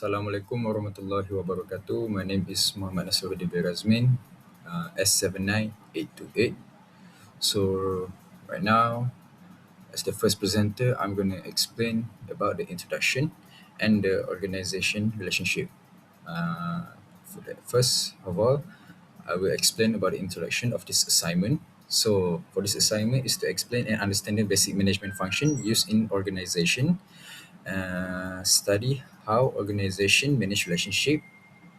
Assalamualaikum warahmatullahi wabarakatuh. My name is Muhammad NASSIRUDDIN bin RAZMEIN, S79828. So, right now, as the first presenter, I'm going to explain about the introduction and the organization relationship. First of all, I will explain about the introduction of this assignment. So, for this assignment is to explain and understand the basic management function used in organization, study how organization manage relationship,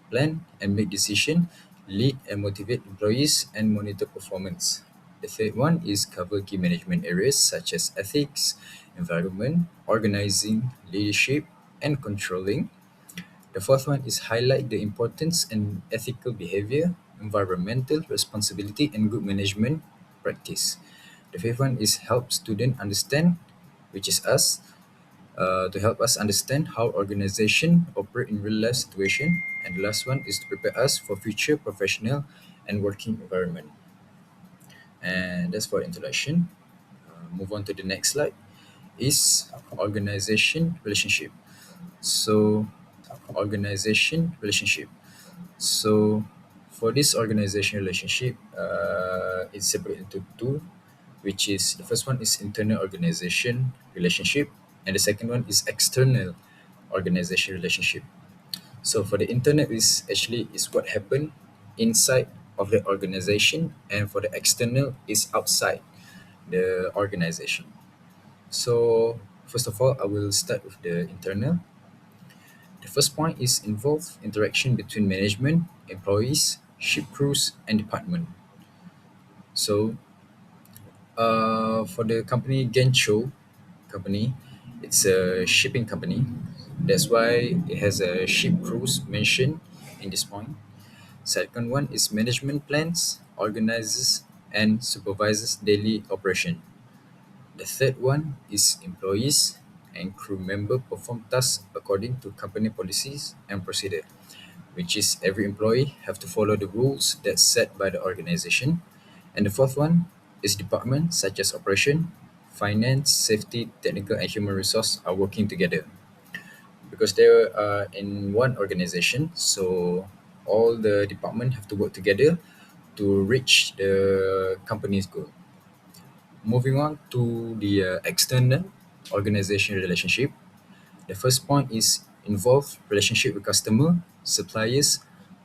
plan and make decision, lead and motivate employees, and monitor performance. The third one is cover key management areas such as ethics, environment, organizing, leadership, and controlling. The fourth one is highlight the importance and ethical behavior, environmental responsibility, and good management practice. The fifth one is help student understand, which is us, to help us understand how organization operate in real life situation. And the last one is to prepare us for future professional and working environment. And that's for introduction. Move on to the next slide is organization relationship. So organization relationship. So for this organization relationship, it's separated into two, which is the first one is internal organization relationship, and the second one is external organization relationship. So for the internal is what happened inside of the organization, and for the external is outside the organization. So first of all, I will start with the internal. The first point is involve interaction between management, employees, ship crews, and department. So, for the company Gencho company, it's a shipping company. That's why it has a ship crews mentioned in this point. Second one is management plans, organizes and supervises daily operation. The third one is employees and crew member perform tasks according to company policies and procedure, which is every employee have to follow the rules that's set by the organization. And the fourth one is department such as operation, finance, safety, technical and human resource are working together because they are in one organization. So all the department have to work together to reach the company's goal. Moving on to the external organization relationship. The first point is involve relationship with customer, suppliers,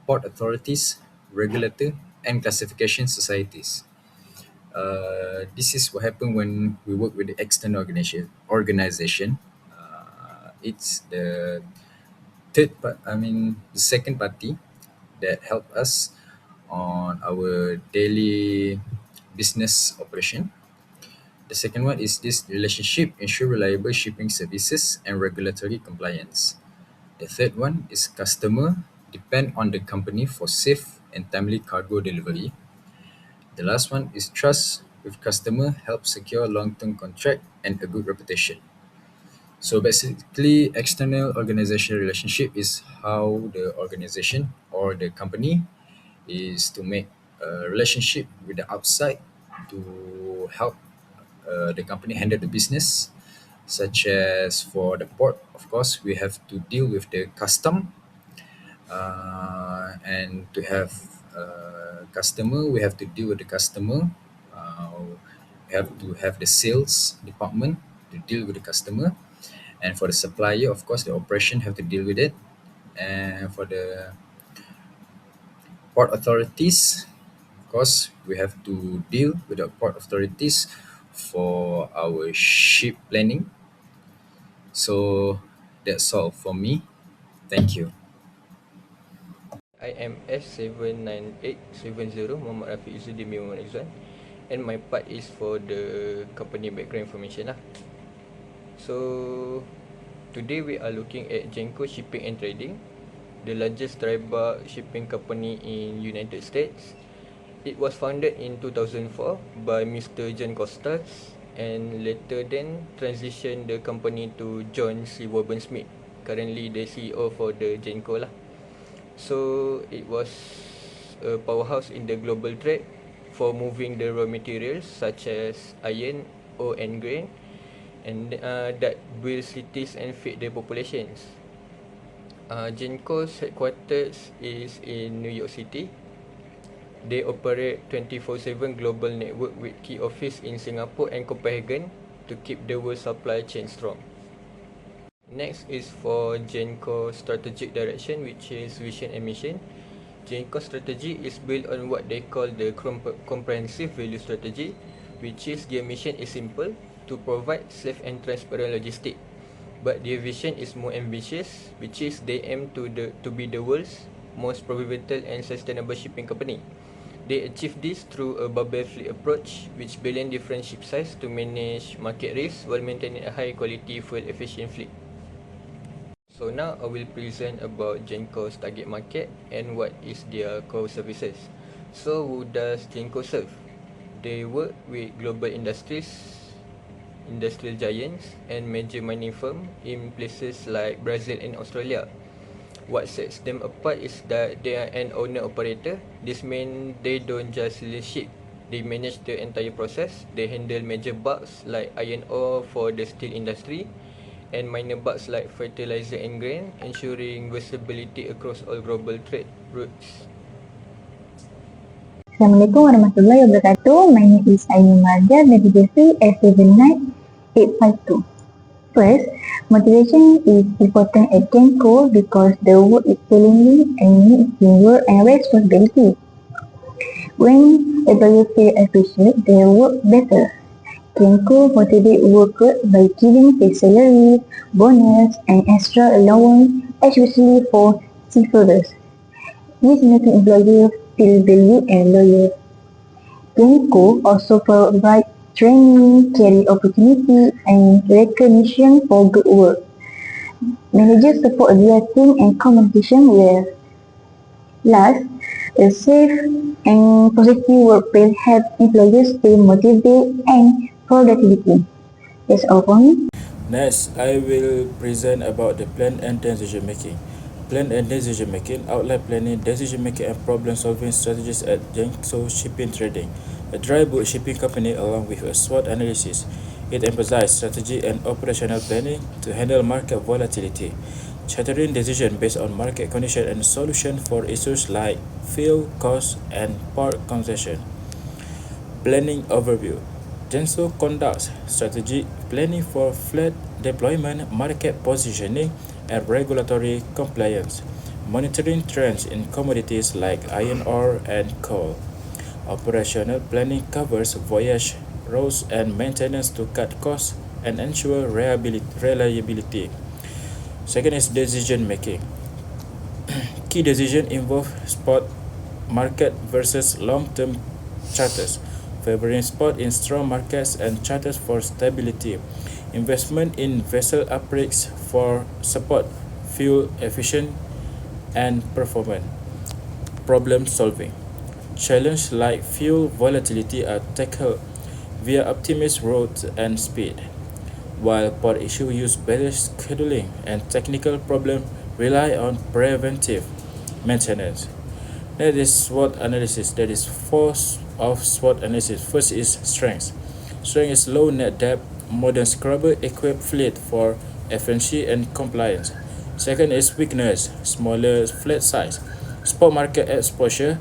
port authorities, regulator, and classification societies. This is what happen when we work with the external organization. It's the the second party that help us on our daily business operation. The second one is this relationship ensure reliable shipping services and regulatory compliance. The third one is customer depend on the company for safe and timely cargo delivery. The last one is trust with customer help secure long-term contract and a good reputation. So basically, external organization relationship is how the organization or the company is to make a relationship with the outside to help the company handle the business, such as for the port. Of course, we have to deal with the custom, and to have customer, we have to deal with the customer. We have to have the sales department to deal with the customer, and for the supplier, of course, the operation have to deal with it, and for the port authorities, of course, we have to deal with the port authorities for our ship planning. So that's all for me. Thank you. I am S79870 Muhammad RAFIQ IZZUDIN bin RIDZUAN, and my part is for the company background information lah. So today we are looking at Genco Shipping and Trading, the largest dry bulk shipping company in United States. It was founded in 2004 by Mr. John Costas and later then transitioned the company to John C. Warburton Smith, currently the CEO for the Genco lah. So it was a powerhouse in the global trade for moving the raw materials such as iron, ore and grain, and that build cities and feed the populations. Genco's headquarters is in New York City. They operate 24/7 global network with key office in Singapore and Copenhagen to keep the world supply chain strong. Next is for Genco strategic direction, which is vision and mission. Genco strategy is built on what they call the comprehensive value strategy, which is their mission is simple, to provide safe and transparent logistics. But their vision is more ambitious, which is they aim to be the world's most profitable and sustainable shipping company. They achieve this through a barbell fleet approach, which balance different ship size to manage market risks while maintaining a high quality fuel efficient fleet. So now I will present about Genco's target market and what is their core services. So who does Genco serve? They work with global industries, industrial giants and major mining firms in places like Brazil and Australia. What sets them apart is that they are an owner-operator. This means they don't just lease ship. They manage the entire process. They handle major bulks like iron ore for the steel industry and minor bulks like fertilizer and grain, ensuring visibility across all global trade routes. Assalamualaikum warahmatullahi wabarakatuh. My name is AINUN dari JEFRY S79852. First, motivation is important at Genco because the work is challenging and needs teamwork and responsibility. When employees feel appreciated, they work better. Genco motivate workers by giving pay salary, bonus, and extra allowance, especially for seafarers. This makes employees feel valued and loyal. Genco also provides training, career opportunity, and recognition for good work. Managers support their team and communication well. Last, a safe and positive workplace helps employees stay motivated and productivity. That's all for me. Next, I will present about the plan and decision making. Plan and decision making outline planning, decision making, and problem solving strategies at Genco Shipping Trading, a dry bulk shipping company, along with a SWOT analysis. It emphasizes strategy and operational planning to handle market volatility, chartering decision based on market condition and solution for issues like fuel cost and port congestion. Planning overview. Genco conducts strategic planning for fleet deployment, market positioning, and regulatory compliance, monitoring trends in commodities like iron ore and coal. Operational planning covers voyage routes and maintenance to cut costs and ensure reliability. Second is decision making. Key decisions involve spot market versus long-term charters, favoring spot in strong markets and charters for stability. Investment in vessel upgrades for support, fuel efficient and performance. Problem solving. Challenges like fuel volatility are tackled via optimized routes and speed, while port issues use better scheduling and technical problems rely on preventive maintenance. That is SWOT analysis. That is four of SWOT analysis. First is strength. Strength is low net debt, modern scrubber-equipped fleet for efficiency and compliance. Second is weakness, smaller fleet size, spot market exposure,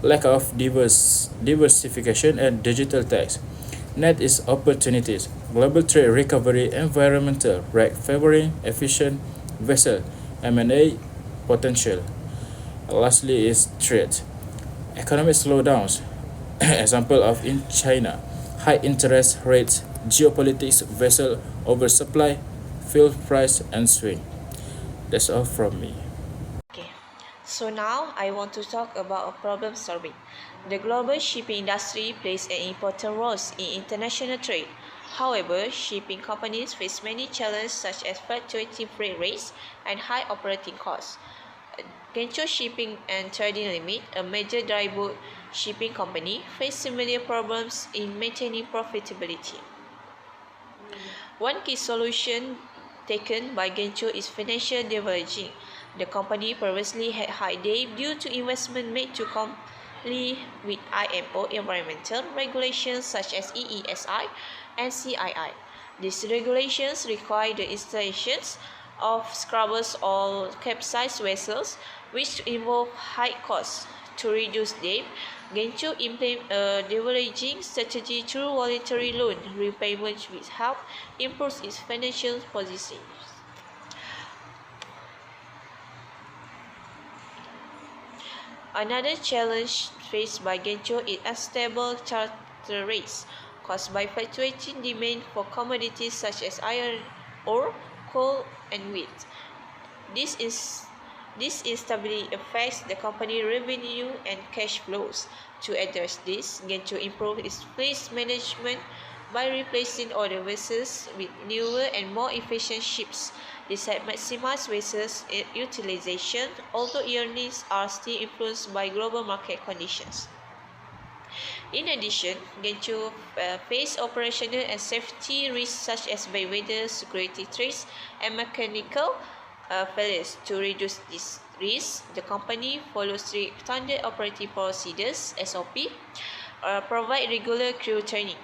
lack of diversification, and digital tax. Net is opportunities, global trade recovery, environmental reg favoring efficient vessel, M&A potential. Lastly is threat. Economic slowdowns, example of in China, high interest rates, geopolitics, vessel oversupply, fuel price and swing. That's all from me. Okay, so now I want to talk about problem solving. The global shipping industry plays an important role in international trade. However, shipping companies face many challenges such as fluctuating freight rates and high operating costs. Genco Shipping and Trading Limited, a major dry bulk shipping company, faced similar problems in maintaining profitability. One key solution taken by Genco is financial deleveraging. The company previously had high debt due to investment made to comply with IMO environmental regulations such as EESI and CII. These regulations require the installations of scrubbers or capsized vessels, which involve high costs. To reduce debt, Genco implement a deleveraging strategy through voluntary loan repayment, which help improve its financial position. Another challenge faced by Genco is unstable charter rates caused by fluctuating demand for commodities such as iron ore, coal, and wheat. This instability affects the company revenue and cash flows. To address this, Genco improved its fleet management by replacing older vessels with newer and more efficient ships. This has maximized vessels utilization, although earnings are still influenced by global market conditions. In addition, Genco faced operational and safety risks such as bad weather, security threats, and mechanical failures. To reduce this risk, the company follows strict standard operating procedures (SOP), provide regular crew training,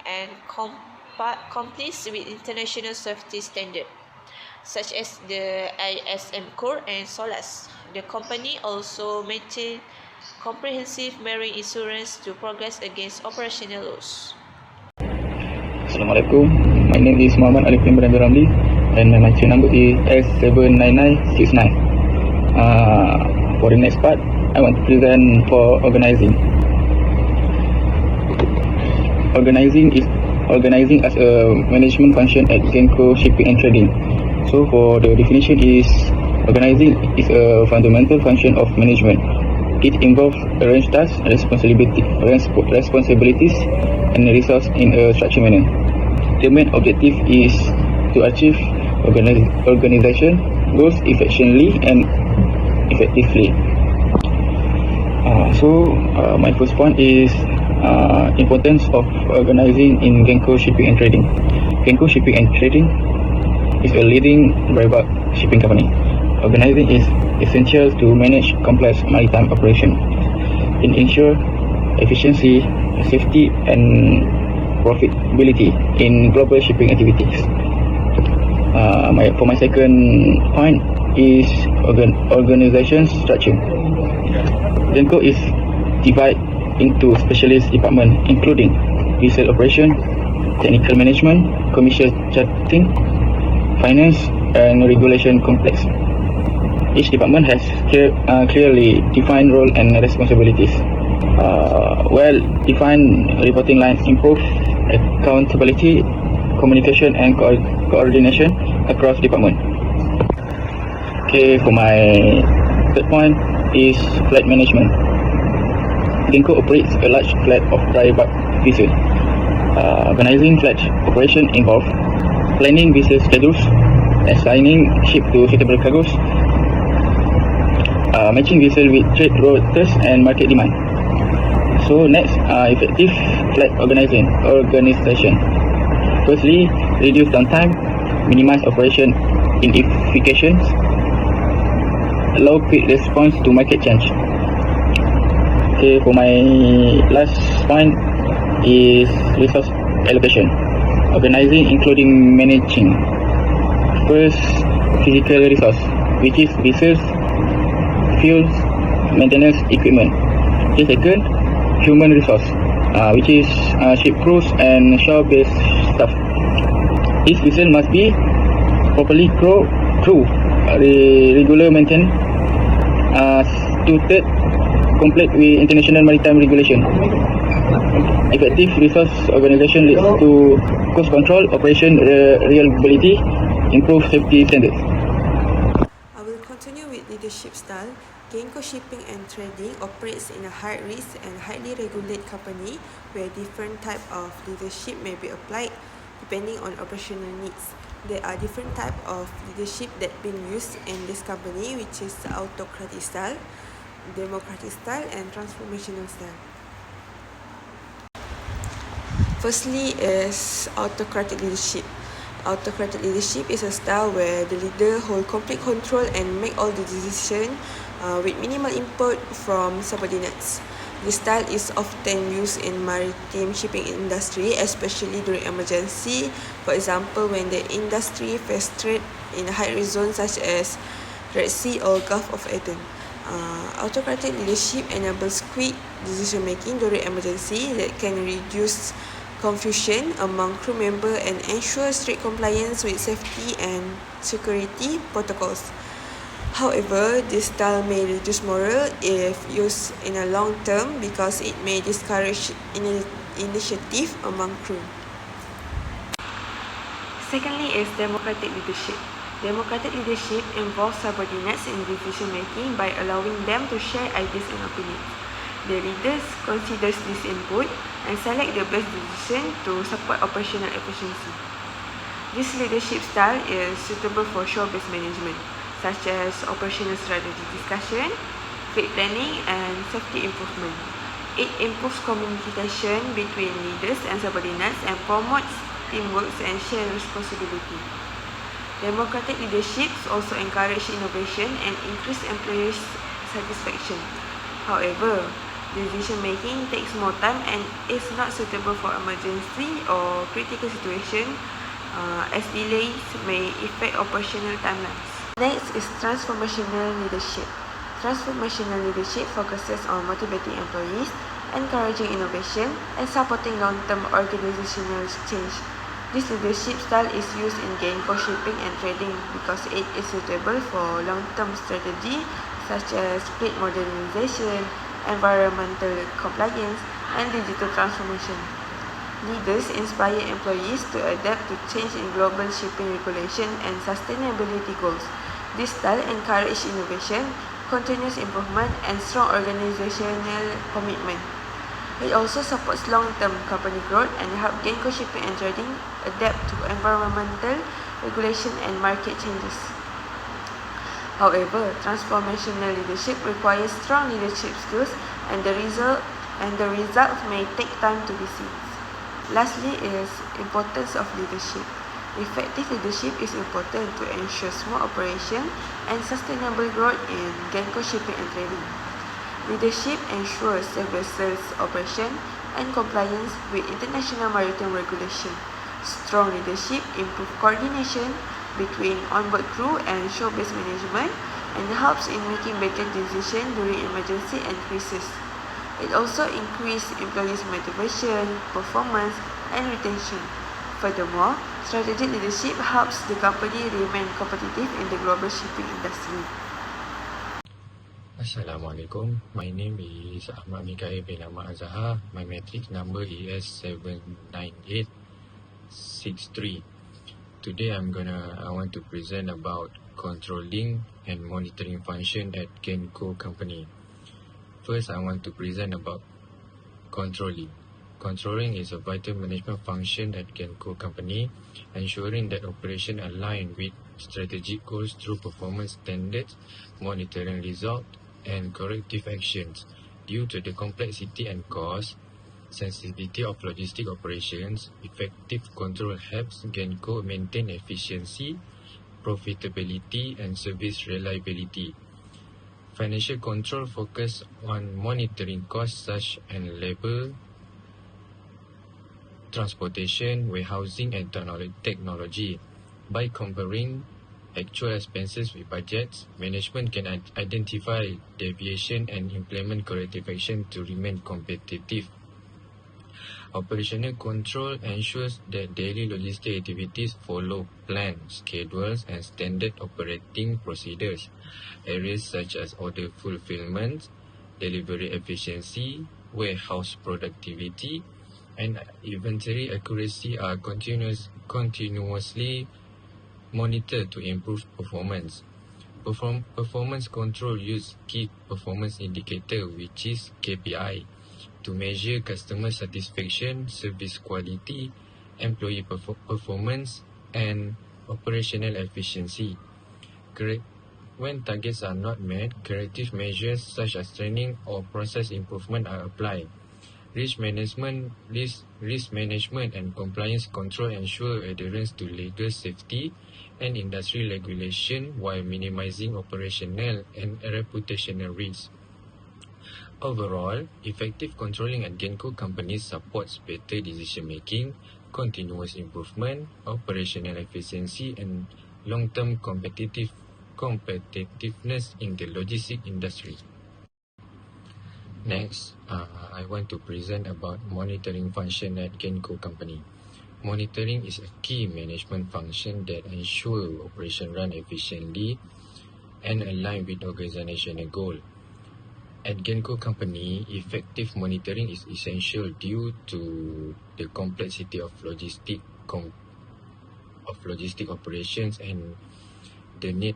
and complies with international safety standards such as the ISM Core and SOLAS. The company also maintains comprehensive marine insurance to progress against operational loss. Assalamualaikum. My name is Muhammad Alif IMRAN RAMLI and my matric number is S79969. For the next part, I want to present for organizing. Organizing as a management function at Genco Shipping and Trading. So for the definition is, organizing is a fundamental function of management. It involves arrange tasks, responsibilities, and resources in a structured manner. The main objective is to achieve organization goals efficiently and effectively. My first point is importance of organizing in Genco Shipping and Trading. Genco Shipping and Trading is a leading dry bulk shipping company. Organizing is essential to manage complex maritime operations and ensure efficiency, safety, and profitability in global shipping activities. For my second point is organization structure. Genco is divided into specialist departments including vessel operation, technical management, commercial chartering, finance, and regulation complex. Each department has clearly defined role and responsibilities. Well-defined reporting lines improve accountability, communication, and coordination across department. Okay, for my third point is fleet management. Genco operates a large fleet of dry bulk vessels. Organizing fleet operation involves planning vessel schedules, assigning ship to suitable cargoes, matching vessel with trade routes and market demand. So next, effective fleet organization. Firstly, reduce downtime, minimize operation inefficiencies, allow quick response to market change. Okay, for my last point is resource allocation. Organizing including managing. First, physical resource, which is vessels, fuels, maintenance, equipment. The second, human resource, which is ship crews and shore-based staff. Each vessel must be properly crewed, regular maintenance, suited, complete with international maritime regulation. Effective resource organization leads to cost control, operation reliability, improved safety standards. I will continue with leadership style. Genco Shipping and Trading operates in a high-risk and highly regulated company where different types of leadership may be applied depending on operational needs. There are different types of leadership that being used in this company, which is the autocratic style, democratic style, and transformational style. Firstly is autocratic leadership. Autocratic leadership is a style where the leader holds complete control and make all the decisions with minimal input from subordinates. This style is often used in maritime shipping industry, especially during emergency. For example, when the industry faces threat in high-risk zones such as Red Sea or Gulf of Aden. Autocratic leadership enables quick decision-making during emergency that can reduce confusion among crew members and ensure strict compliance with safety and security protocols. However, this style may reduce morale if used in a long term because it may discourage initiative among crew. Secondly is democratic leadership. Democratic leadership involves subordinates in decision making by allowing them to share ideas and opinions. The leaders consider this input and select the best decision to support operational efficiency. This leadership style is suitable for shore-based management, such as operational strategy discussion, fleet planning, and safety improvement. It improves communication between leaders and subordinates and promotes teamwork and shared responsibility. Democratic leadership also encourages innovation and increases employees' satisfaction. However, decision-making takes more time and is not suitable for emergency or critical situation, as delays may affect operational timelines. Next is transformational leadership. Transformational leadership focuses on motivating employees, encouraging innovation, and supporting long-term organizational change. This leadership style is used in Genco shipping and trading because it is suitable for long-term strategy such as fleet modernization, environmental compliance, and digital transformation. Leaders inspire employees to adapt to change in global shipping regulation and sustainability goals. This style encourages innovation, continuous improvement, and strong organizational commitment. It also supports long-term company growth and helps Genco Shipping and Trading adapt to environmental regulation and market changes. However, transformational leadership requires strong leadership skills, and the result may take time to be seen. Lastly is importance of leadership. Effective leadership is important to ensure smooth operation and sustainable growth in Genco Shipping and Trading. Leadership ensures safe vessels operation and compliance with international maritime regulation. Strong leadership improves coordination between onboard crew and shore-based management and helps in making better decisions during emergency and crisis. It also increases employees' motivation, performance, and retention. Furthermore, strategic leadership helps the company remain competitive in the global shipping industry. Assalamualaikum. My name is MIKHAIL bin AZAHAR. My matric number is 79863. Today I want to present about controlling and monitoring function at Genco company. First, I want to present about controlling. Controlling is a vital management function at Genco company, ensuring that operation align with strategic goals through performance standards, monitoring results, and corrective actions. Due to the complexity and cost sensitivity of logistic operations, effective control helps Genco maintain efficiency, profitability, and service reliability. Financial control focus on monitoring costs such as labor, transportation, warehousing, and technology. By comparing actual expenses with budgets, management can identify deviation and implement corrective action to remain competitive. Operational control ensures that daily logistic activities follow planned schedules and standard operating procedures. Areas such as order fulfillment, delivery efficiency, warehouse productivity, and inventory accuracy are continuously monitored to improve performance. Performance control use key performance indicator, which is KPI, to measure customer satisfaction, service quality, employee performance, and operational efficiency. When targets are not met, corrective measures such as training or process improvement are applied. Risk management and compliance control ensure adherence to legal safety and industry regulation while minimizing operational and reputational risks. Overall, effective controlling at Genco companies supports better decision-making, continuous improvement, operational efficiency, and long-term competitiveness in the logistics industry. Next, I want to present about monitoring function at Genco company. Monitoring is a key management function that ensure operation run efficiently and align with organizational goal. At Genco company, effective monitoring is essential due to the complexity of logistic operations and the need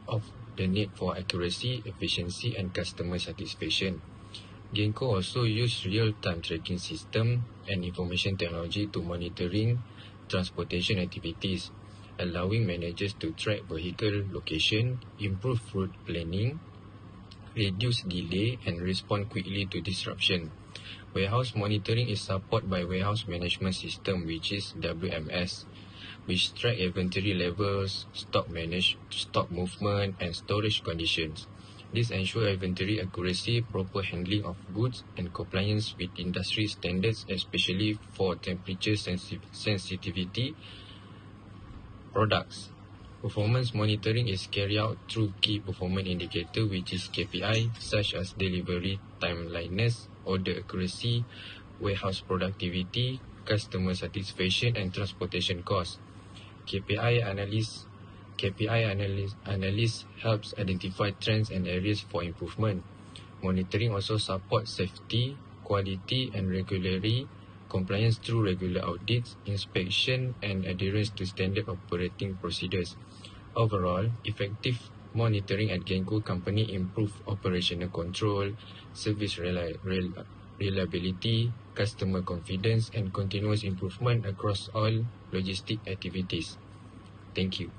for accuracy, efficiency, and customer satisfaction. Genco also use real-time tracking system and information technology to monitoring transportation activities, allowing managers to track vehicle location, improve route planning, reduce delay, and respond quickly to disruption. Warehouse monitoring is supported by Warehouse Management System, which is WMS, which track inventory levels, stock movement, and storage conditions. This ensures inventory accuracy, proper handling of goods, and compliance with industry standards, especially for temperature sensitivity products. Performance monitoring is carried out through key performance indicator, which is KPI, such as delivery timeliness, order accuracy, warehouse productivity, customer satisfaction, and transportation costs. KPI analysis helps identify trends and areas for improvement. Monitoring also supports safety, quality, and regulatory compliance through regular audits, inspection, and adherence to standard operating procedures. Overall, effective monitoring at Genco company improve operational control, service reliability, customer confidence, and continuous improvement across all logistic activities. Thank you.